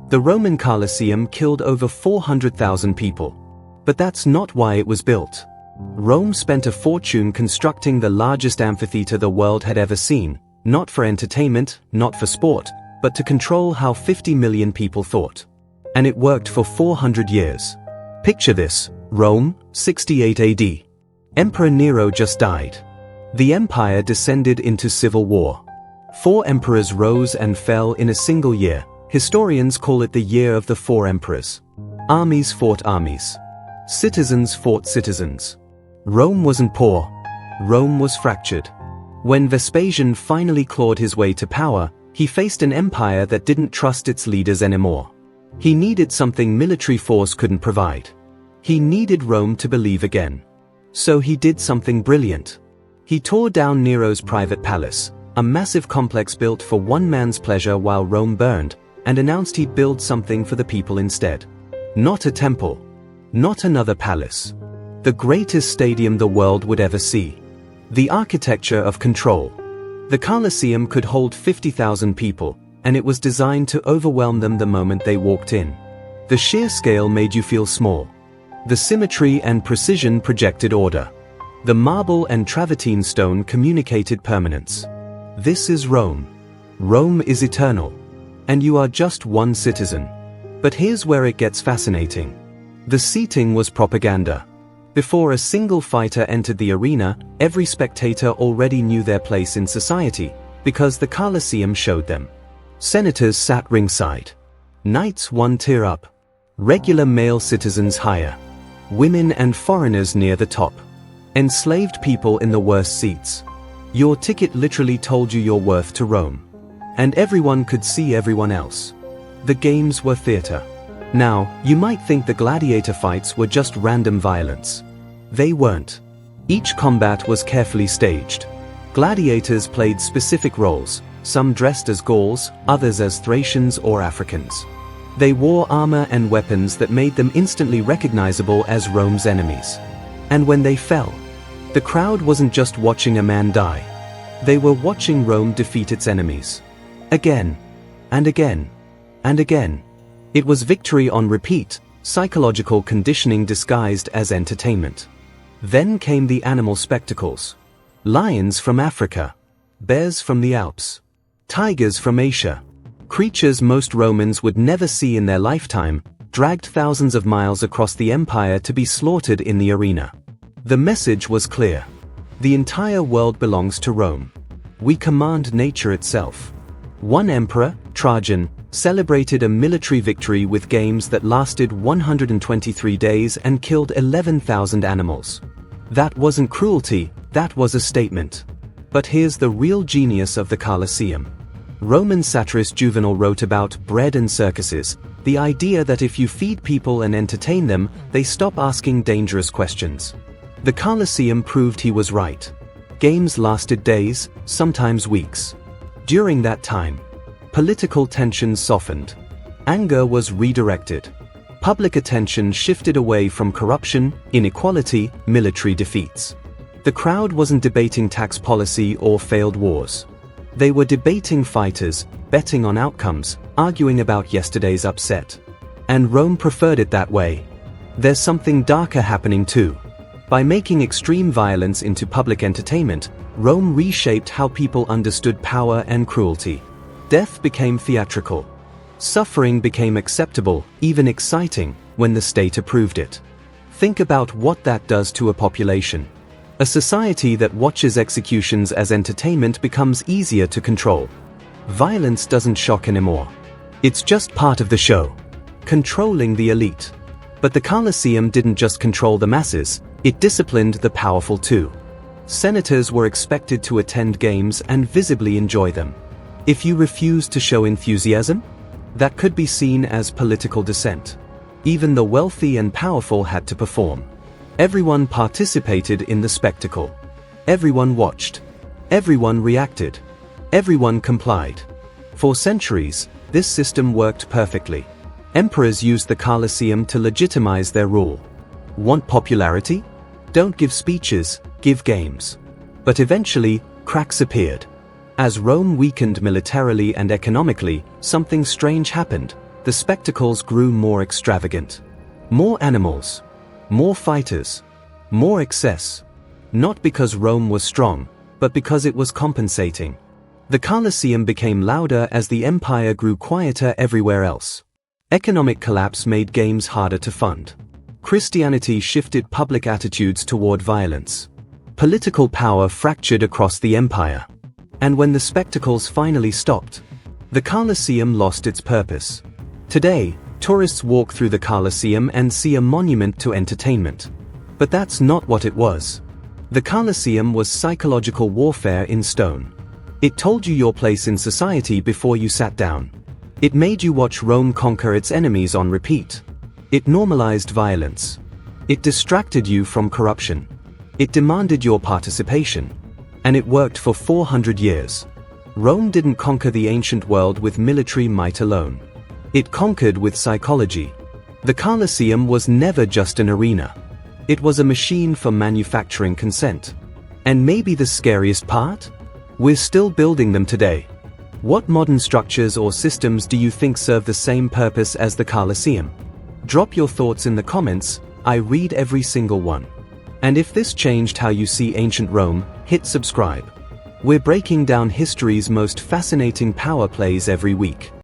The Roman Colosseum killed over 400,000 people. But that's not why it was built. Rome spent a fortune constructing the largest amphitheater the world had ever seen, not for entertainment, not for sport, but to control how 50 million people thought. And it worked for 400 years. Picture this: Rome, 68 AD. Emperor Nero just died. The empire descended into civil war. 4 emperors rose and fell in a single year. Historians call it the year of the 4 emperors. Armies fought armies. Citizens fought citizens. Rome wasn't poor. Rome was fractured. When Vespasian finally clawed his way to power, he faced an empire that didn't trust its leaders anymore. He needed something military force couldn't provide. He needed Rome to believe again. So he did something brilliant. He tore down Nero's private palace, a massive complex built for one man's pleasure while Rome burned, and announced he'd build something for the people instead. Not a temple. Not another palace. The greatest stadium the world would ever see. The architecture of control. The Colosseum could hold 50,000 people, and it was designed to overwhelm them the moment they walked in. The sheer scale made you feel small. The symmetry and precision projected order. The marble and travertine stone communicated permanence. This is Rome. Rome is eternal. And you are just one citizen. But here's where it gets fascinating. The seating was propaganda. Before a single fighter entered the arena, every spectator already knew their place in society, because the Colosseum showed them. Senators sat ringside. Knights one tier up. Regular male citizens higher. Women and foreigners near the top. Enslaved people in the worst seats. Your ticket literally told you your worth to Rome. And everyone could see everyone else. The games were theater. Now, you might think the gladiator fights were just random violence. They weren't. Each combat was carefully staged. Gladiators played specific roles, some dressed as Gauls, others as Thracians or Africans. They wore armor and weapons that made them instantly recognizable as Rome's enemies. And when they fell, the crowd wasn't just watching a man die. They were watching Rome defeat its enemies. Again, and again, and again. It was victory on repeat, psychological conditioning disguised as entertainment. Then came the animal spectacles. Lions from Africa. Bears from the Alps. Tigers from Asia. Creatures most Romans would never see in their lifetime, dragged thousands of miles across the empire to be slaughtered in the arena. The message was clear. The entire world belongs to Rome. We command nature itself. One emperor, Trajan, celebrated a military victory with games that lasted 123 days and killed 11,000 animals. That wasn't cruelty, that was a statement. But here's the real genius of the Colosseum. Roman satirist Juvenal wrote about bread and circuses, the idea that if you feed people and entertain them, they stop asking dangerous questions. The Colosseum proved he was right. Games lasted days, sometimes weeks. During that time, political tensions softened. Anger was redirected. Public attention shifted away from corruption, inequality, military defeats. The crowd wasn't debating tax policy or failed wars. They were debating fighters, betting on outcomes, arguing about yesterday's upset. And Rome preferred it that way. There's something darker happening too. By making extreme violence into public entertainment, Rome reshaped how people understood power and cruelty. Death became theatrical. Suffering became acceptable, even exciting, when the state approved it. Think about what that does to a population. A society that watches executions as entertainment becomes easier to control. Violence doesn't shock anymore. It's just part of the show. Controlling the elite. But the Colosseum didn't just control the masses, it disciplined the powerful too. Senators were expected to attend games and visibly enjoy them. If you refused to show enthusiasm, that could be seen as political dissent. Even the wealthy and powerful had to perform. Everyone participated in the spectacle. Everyone watched. Everyone reacted. Everyone complied. For centuries, this system worked perfectly. Emperors used the Colosseum to legitimize their rule. Want popularity? Don't give speeches, give games. But eventually, cracks appeared. As Rome weakened militarily and economically, something strange happened. the spectacles grew more extravagant. More animals. More fighters. More excess. Not because Rome was strong, but because it was compensating. The Colosseum became louder as the empire grew quieter everywhere else. Economic collapse made games harder to fund. Christianity shifted public attitudes toward violence. Political power fractured across the empire. And when the spectacles finally stopped, the Colosseum lost its purpose. Today, tourists walk through the Colosseum and see a monument to entertainment. But that's not what it was. The Colosseum was psychological warfare in stone. It told you your place in society before you sat down. It made you watch Rome conquer its enemies on repeat. It normalized violence. It distracted you from corruption. It demanded your participation. And it worked for 400 years. Rome didn't conquer the ancient world with military might alone. It conquered with psychology. The Colosseum was never just an arena. It was a machine for manufacturing consent. And maybe the scariest part? We're still building them today. What modern structures or systems do you think serve the same purpose as the Colosseum? Drop your thoughts in the comments. I read every single one. And if this changed how you see ancient Rome, hit subscribe. We're breaking down history's most fascinating power plays every week.